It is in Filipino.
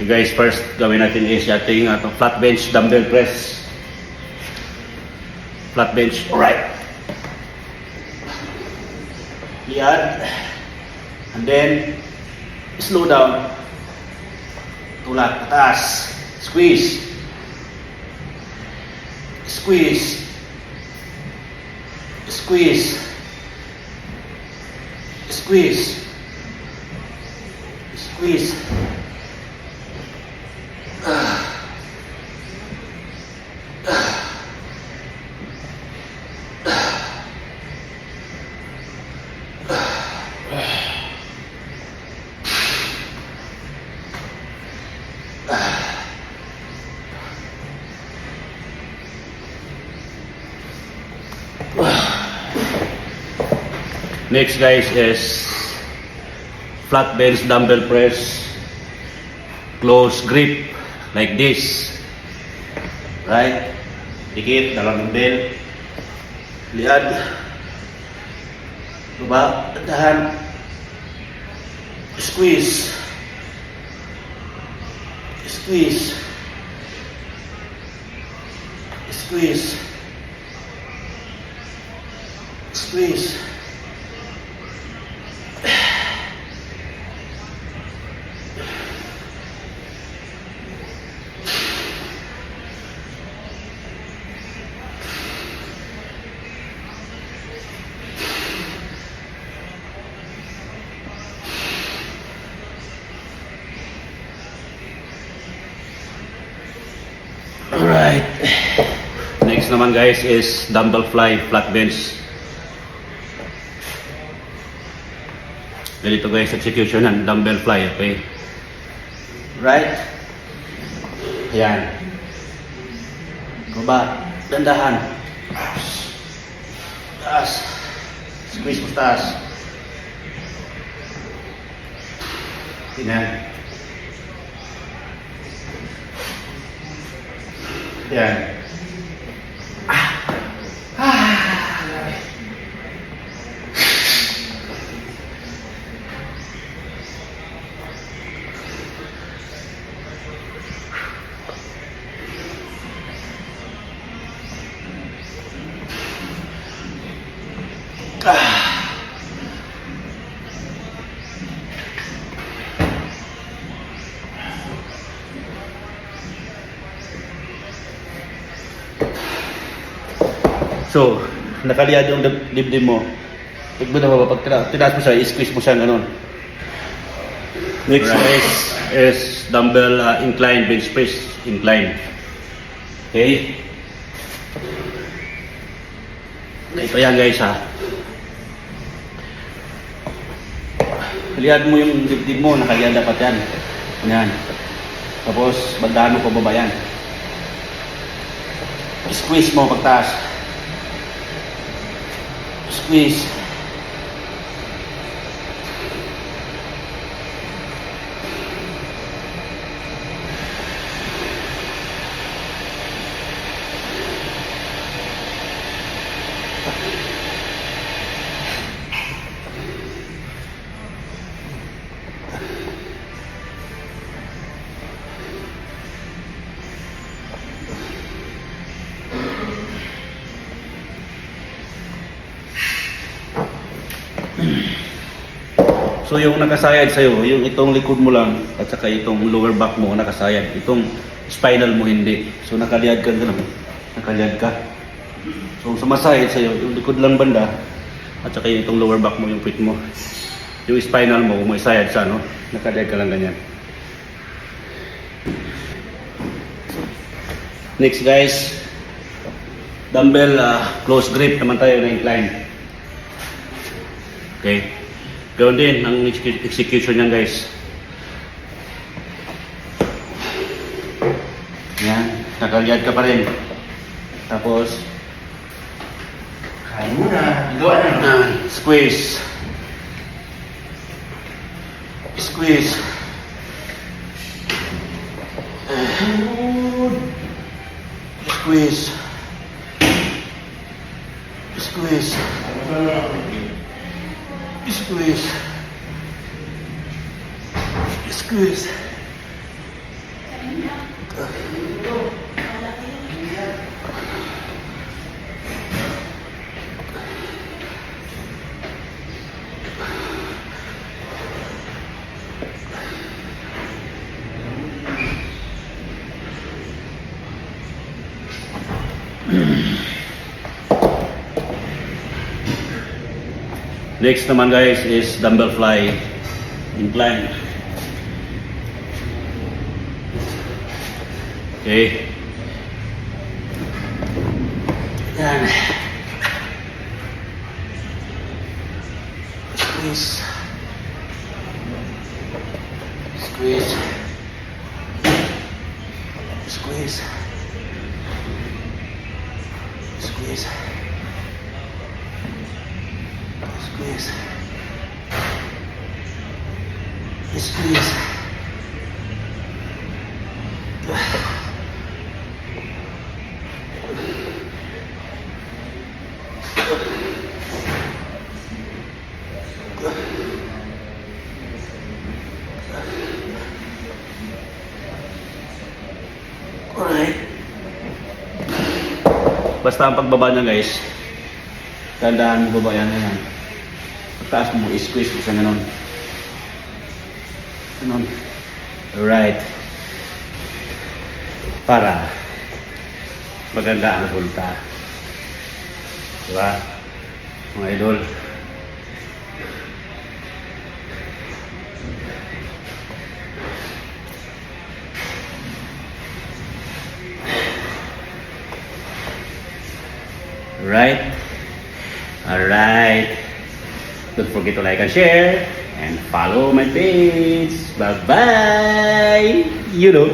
Okay guys, first gawin natin is ating flat bench dumbbell press. Flat bench, alright. Liad. And then, slow down. Tulak, atas. Squeeze. Squeeze. Squeeze. Squeeze. Squeeze. Next guys is flat bench dumbbell press, close grip like this, right? Dikit dalam dumbbell, lihat, coba tahan, squeeze, squeeze, squeeze, squeeze. Alright. Next naman guys is dumbbell fly, flat bench. Ganito guys, execution ng dumbbell fly, okay? Right? Ayan. Baba, dandahan. Taas. Squeeze mo taas. Ayan. Yan. So, nakaliad yung dibdib mo. Pag mo na pag tinaas mo siya, i-squeeze mo siya ganun. Next is dumbbell incline, bench press incline. Okay? Ito yan guys ha. Liad mo yung dibdib mo, nakaliad dapat yan. Yan. Tapos, bandahan mo pababa yan. Squeeze mo pagtaas. Squeeze. So yung nakasayad sa'yo, yung itong likod mo lang at saka itong lower back mo nakasayad, itong spinal mo hindi. So nakaliad ka na, nakaliad ka. So sumasayad sa'yo, yung likod lang banda at saka itong lower back mo, yung pit mo. Yung spinal mo, kung may sayad sa ano, nakaliad ka lang ganyan. Next guys, dumbbell close grip naman tayo na incline. Okay. Gawin din ang execution niyan guys. Yan, nakaliad ka pa rin. Tapos kaya muna, igawa na. Squeeze. Squeeze. Squeeze. Squeeze. Squeeze. Squeeze. Next naman guys is dumbbell fly incline. Okay. Yan. Squeeze. Squeeze. Squeeze. Squeeze. Squeeze. Squeeze. Alright. Basta ang pagbaba niya guys, tandaan mo baba yan. Pagtaas mo, i-squeeze mo sa ganon. Ganon. Alright. Para maganda ang resulta. Diba? Mga idol. Alright. Don't forget to like and share and follow my page. Bye bye. You know.